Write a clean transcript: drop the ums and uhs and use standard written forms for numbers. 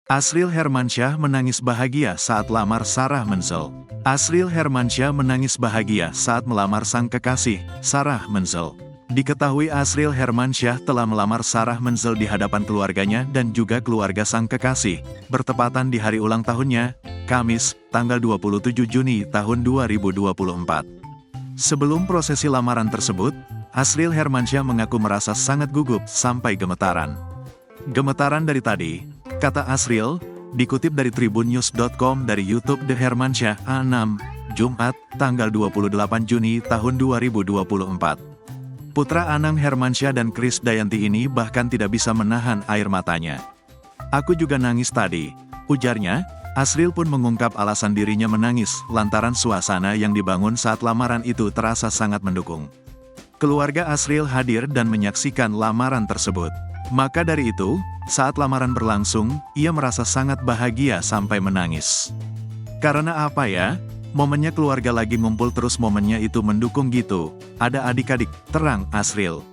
Asriel Hermansyah menangis bahagia saat lamar Sarah Menzel. Asriel Hermansyah menangis bahagia saat melamar sang kekasih, Sarah Menzel. Diketahui Asriel Hermansyah telah melamar Sarah Menzel di hadapan keluarganya dan juga keluarga sang kekasih, bertepatan di hari ulang tahunnya, Kamis, tanggal 27 Juni tahun 2024. Sebelum prosesi lamaran tersebut, Asriel Hermansyah mengaku merasa sangat gugup sampai gemetaran. Gemetaran dari tadi, kata Asriel, dikutip dari tribunnews.com dari YouTube The Hermansyah A6, Jumat, tanggal 28 Juni tahun 2024. Putra Anang Hermansyah dan Krisdayanti ini bahkan tidak bisa menahan air matanya. Aku juga nangis tadi, ujarnya. Asriel pun mengungkap alasan dirinya menangis lantaran suasana yang dibangun saat lamaran itu terasa sangat mendukung. Keluarga Asriel hadir dan menyaksikan lamaran tersebut. Maka dari itu, saat lamaran berlangsung, ia merasa sangat bahagia sampai menangis. Karena apa ya? Momennya keluarga lagi ngumpul terus momennya itu mendukung gitu. Ada adik-adik, terang Asriel.